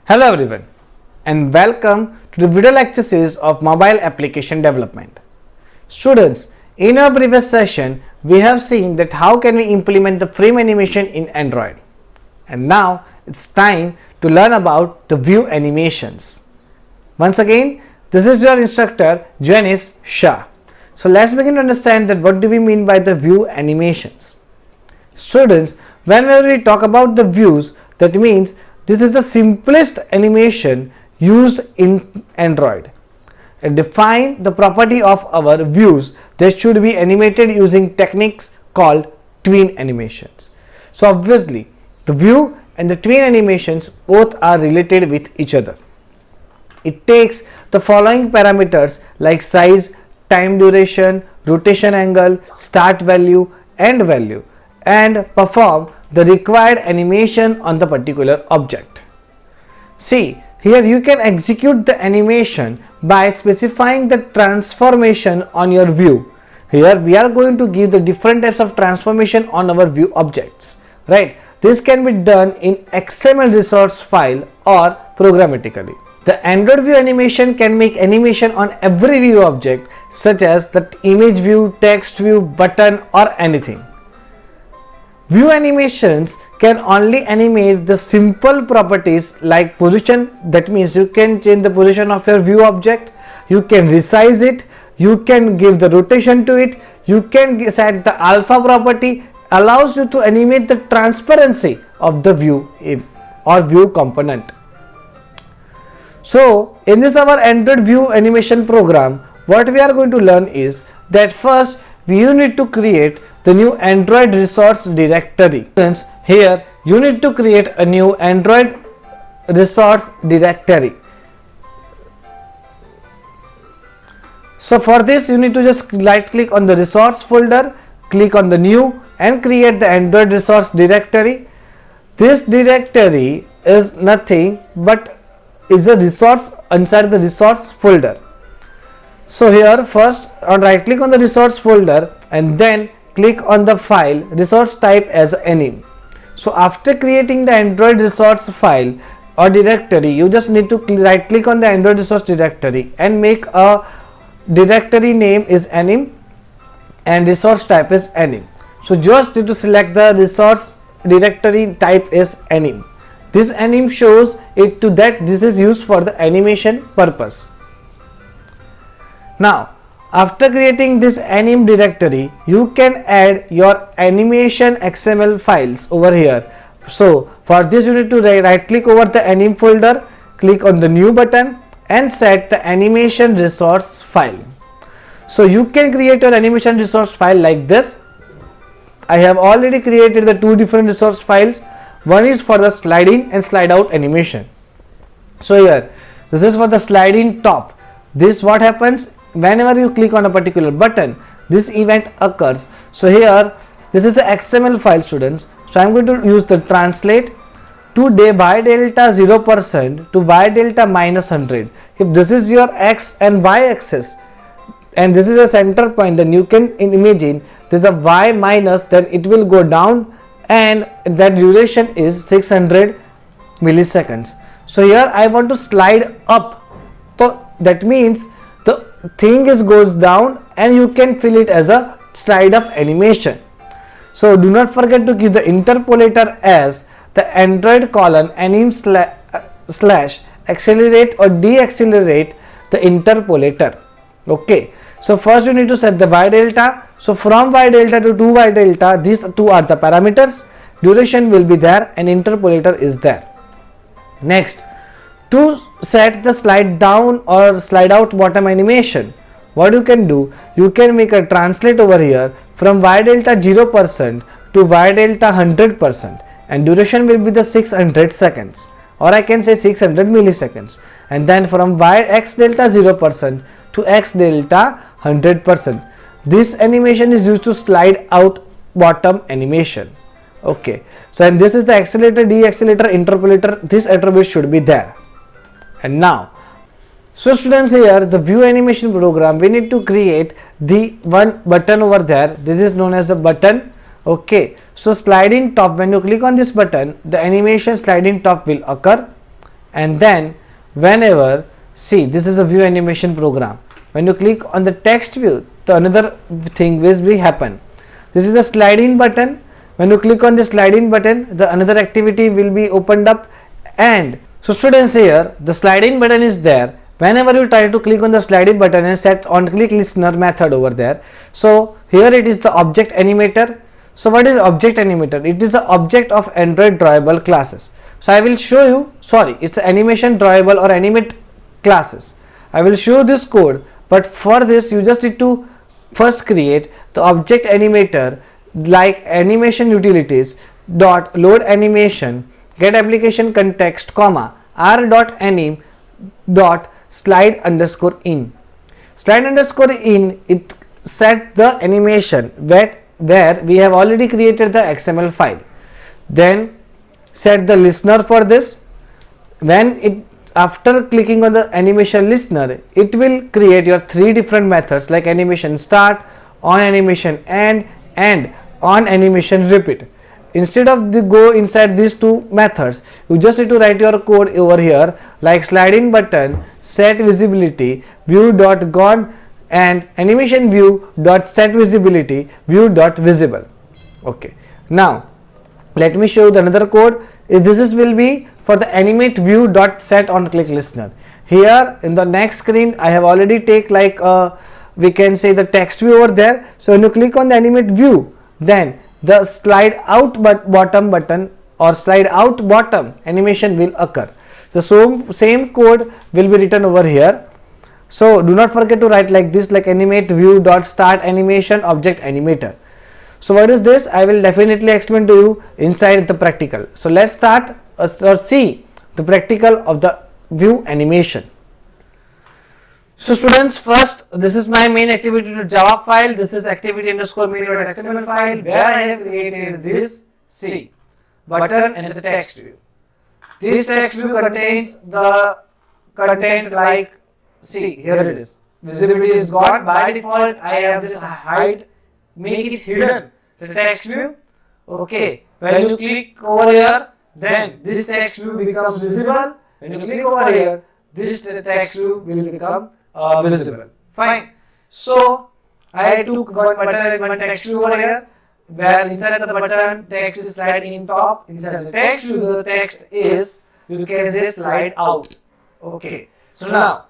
Hello everyone and welcome to the video lecture series of mobile application development. Students, in our previous session we have seen that how can we implement the frame animation in Android, and now it's time to learn about the view animations. Once again, this is your instructor Janice Shah. So let's begin to understand that what do we mean by the view animations. Students, whenever we talk about the views, that means this is the simplest animation used in Android. And define the property of our views that should be animated using techniques called tween animations. So obviously the view and the tween animations both are related with each other. It takes the following parameters like size, time duration, rotation angle, start value, end value, and perform the required animation on the particular object. See, here you can execute the animation by specifying the transformation on your view. Here we are going to give the different types of transformation on our view objects, right? This can be done in XML resource file or programmatically. The Android view animation can make animation on every view object such as the image view, text view, button, or anything. View animations can only animate the simple properties like position. That means you can change the position of your view object, you can resize it, you can give the rotation to it, you can set the alpha property, allows you to animate the transparency of the view or view component. So in this our Android view animation program, what we are going to learn is that first we need to create the new Android resource directory. Here you need to create a new Android resource directory. So for this you need to just right click on the resource folder, click on the new and create the Android resource directory. This directory is nothing but is a resource inside the resource folder. So here first right click on the resource folder and then click on the file resource type as anim. So after creating the Android resource file or directory, you just need to right click on the Android resource directory and make a directory name is anim and resource type is anim. So just need to select the resource directory type is anim. This anim shows it to that this is used for the animation purpose. Now after creating this anim directory, you can add your animation XML files over here. So for this you need to right click over the anim folder, click on the new button and set the animation resource file. So you can create your animation resource file like this. I have already created the two different resource files. One is for the slide in and slide out animation. So here this is for the slide in top. This what happens whenever you click on a particular button, this event occurs. So here this is the XML file, students. So I am going to use the translate to y delta 0% to y delta minus 100. If this is your x and y axis and this is a center point, then you can imagine this is a y minus, then it will go down and that duration is 600 milliseconds. So here I want to slide up, so that means the thing is goes down and you can feel it as a slide up animation. So do not forget to give the interpolator as the Android colon anim slash accelerate or deaccelerate the interpolator. Okay, so first you need to set the y delta. So from y delta to 2y delta, these two are the parameters. Duration will be there and interpolator is there. Next, to set the slide down or slide out bottom animation, what you can do, you can make a translate over here from y delta 0% to y delta 100% and duration will be the 600 seconds, or I can say 600 milliseconds, and then from x delta 0% to x delta 100%. This animation is used to slide out bottom animation. Okay, so and this is the accelerator, deaccelerator, interpolator. This attribute should be there. And now, so students, here the view animation program, we need to create the one button over there. This is known as a button. Okay, so slide in top, when you click on this button, the animation slide in top will occur. and then whenever, see, this is a view animation program. When you click on the text view, the another thing will be happen. This is the slide-in button. When you click on the slide-in button, the another activity will be opened up. And so students, here the slide-in button is there. Whenever you try to click on the slide-in button and set on click listener method over there, so here it is the object animator. So what is object animator? It is the object of Android drawable classes. So I will show you, sorry, it's animation drawable or animate classes. I will show this code, but for this you just need to first create the object animator like animation utilities dot load animation get application context comma r dot anim dot slide underscore in. Slide underscore in, it set the animation where we have already created the XML file. Then set the listener for this. When it, after clicking on the animation listener, it will create your three different methods like animation start, on animation end, and on animation repeat. Instead of the go inside these two methods, you just need to write your code over here like slide-in button set visibility view dot gone and animation view dot set visibility view dot visible. Okay, now let me show you the another code. This is will be for the animate view dot set on click listener. Here in the next screen I have already take like we can say the text view over there. So when you click on the animate view, then the slide out bottom button or slide out bottom animation will occur. The same code will be written over here. So do not forget to write like this, like animate view dot start animation object animator. So what is this? I will definitely explain to you inside the practical. So let's start or see the practical of the view animation. So students, first this is my main activity to Java file. This is activity underscore main.xml file where I have created this C button and the text view. This text view contains the content like, see, here it is. Visibility is gone. By default, I have just make it hidden, the text view. Okay, when you click over here, then this text view becomes visible. When you click over here, this text view will become visible. Fine. So I took one button and one text view over here, where inside the button text is slide in top. Inside the text view, the text is, you can say, slide out. Okay. So now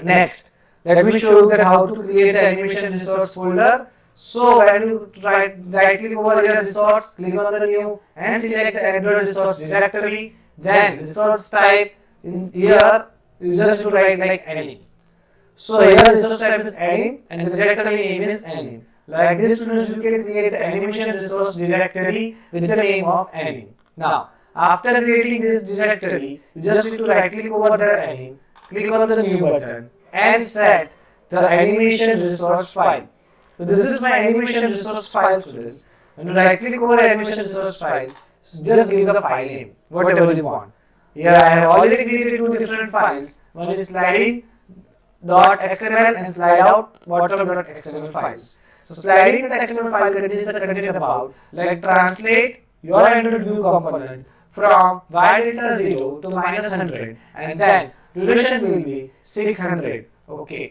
next, let me show you that how to create the animation resource folder. So when you right click over here resource, click on the new and select the Android resource directory. Then resource type in here you just need to write like anim. So here resource type is anim and the directory name is anim. Like this, students, you can create the animation resource directory with the name of anim. Now after creating this directory, you just need to right click over the anim, click on the new button and set the animation resource file. So this is my animation resource file, students. When you right click over animation resource file, just give the file name, whatever you want. Here I have already created two different files. One is sliding.xml and slideout.bottom.xml files. So sliding.xml file contains the content about like translate your Android view component from y data 0 to -100 and then duration will be 600. Okay,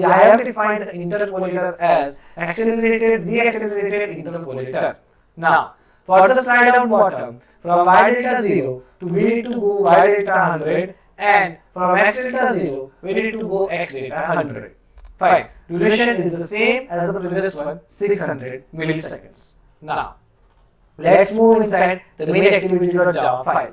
I have defined the interpolator as accelerated, deaccelerated interpolator. Now, for the slide down bottom, from y data 0 to we need to go y data 100 and from x data 0, we need to go x data 100. Fine, duration is the same as the previous one, 600 milliseconds. Now, let's move inside the main activity.java file.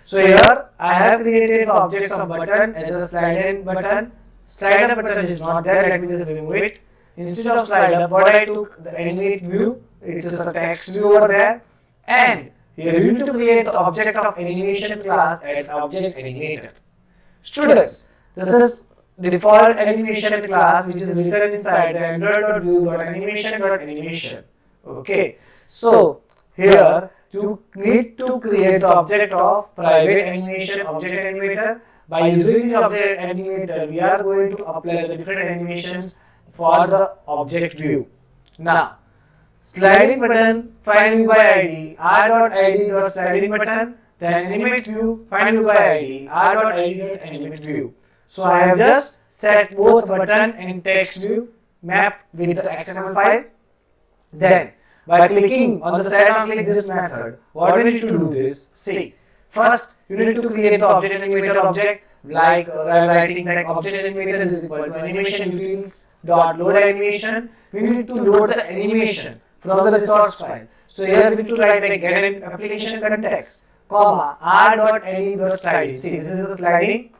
So here, I have created the objects of button as a slide in button. Slider button is not there, let me just remove it. Instead of slider, what I took the animate view, it is a text view over there, and here you need to create the object of animation class as object animator. Students, this is the default animation class which is written inside the android.view.animation.animation. Okay, so here you need to create the object of private animation object animator. By using the object animator, we are going to apply the different animations for the object view. Now, sliding button, find view by ID, r.id.sliding button. then animate view, find view by ID, r.id.animate view. So I have just set both button and text view map with the XML file. Then by clicking on the set on click this method, what we need to do this? See, first you need to create the object animator object, like writing like object animator is equal to animation utils dot load animation. We need to load the animation from the resource file. So here we need to write like get an application context, comma r.id.sliding. See, this is the sliding.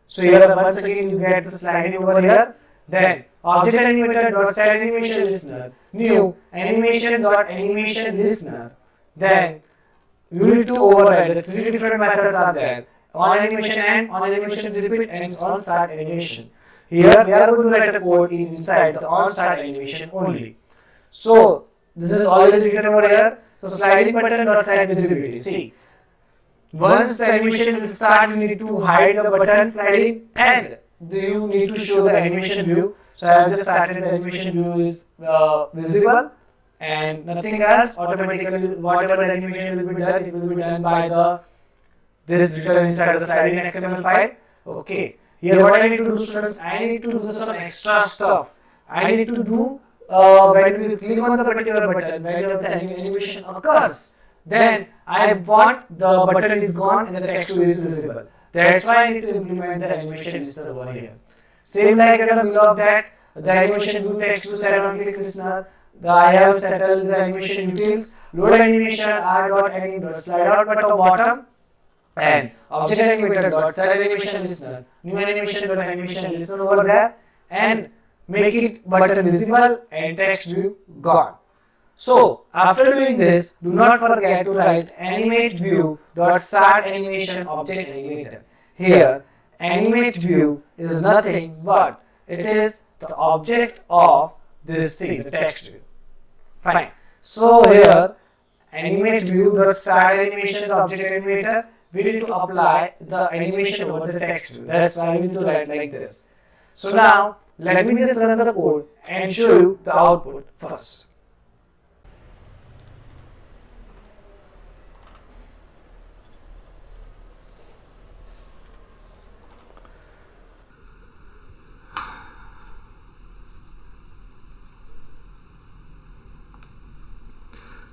So here once again you get the sliding over here. Then object animator dot set animation listener, new animation dot animation listener. Then you need to override the three different methods are there: on animation and on animation repeat and on start animation. Here we are going to write a code inside the on start animation only. So this is already written over here. So sliding button dot set visibility. See, once the animation will start, you need to hide the button sliding and you need to show the animation view. So I have just started the animation view is visible and nothing else. Automatically whatever the animation will be done, it will be done by the this written inside the sliding XML file. Okay. Here what I need to do, students, I need to do some extra stuff. I need to do when we click on the particular button, when the animation occurs, then I want the button is gone and the text is visible. That's why I need to implement the animation listener over here. Same like in the middle of that, the animation view text to set on click listener. I have settled the animation utils, load animation r.any.slide out bottom, and object animator dot set animation listener, new animation dot animation listener over there, and make it button visible and text view gone. So after doing this, do not forget to write animate view dot start animation object animator. Here animate view is nothing but it is the object of this thing, the text view. Fine. So here animate view dot start animation the object animator, we need to apply the animation over the text view. That's why we need to write like this. So now let me just run the code and show you the output first.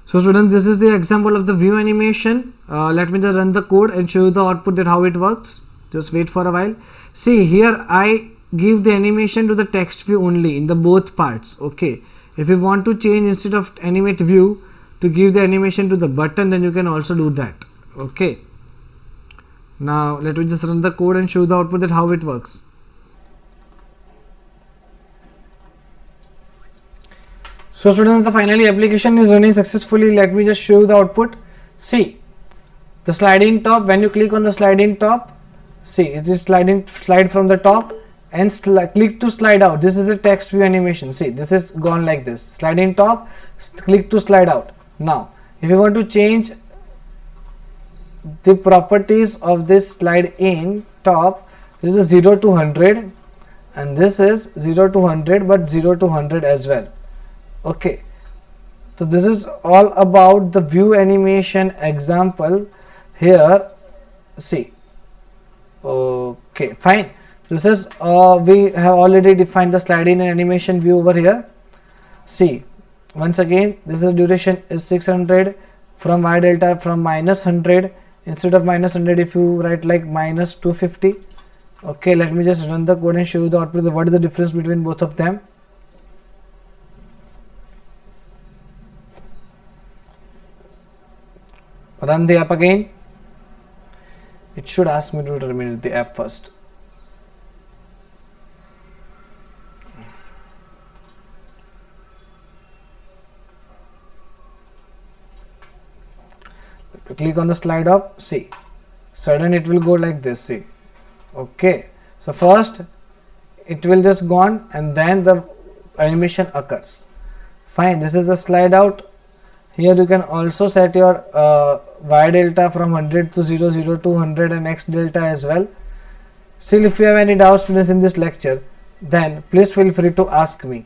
So students, this is the example of the view animation. Let me just run the code and show you the output, that how it works. Just wait for a while. See, here I give the animation to the text view only in the both parts. Okay, if you want to change, instead of animate view to give the animation to the button, then you can also do that. Okay, now let me just run the code and show the output, that how it works. So students, the finally application is running successfully. Let me just show you the output. See, the sliding top, when you click on the sliding top, see it is slide from the top and click to slide out. This is the text view animation. See, this is gone like this, sliding top, click to slide out. Now if you want to change the properties of this slide in top, this is 0 to 100 and this is 0 to 100 but 0 to 100 as well. Okay, so this is all about the view animation example here. See, okay, fine. This is we have already defined the sliding and animation view over here. See, once again, this is the duration is 600 from y delta from -100. Instead of -100, if you write like -250. Okay, let me just run the code and show you the output. What is the difference between both of them? Run the app again. It should ask me to terminate the app first. Click on the slide up. See, suddenly it will go like this. See, okay. So first it will just gone and then the animation occurs. Fine. This is the slide out. Here you can also set your y delta from 100 to 0, 0 to 100 and x delta as well. Still, if you have any doubts, students, in this lecture, then please feel free to ask me.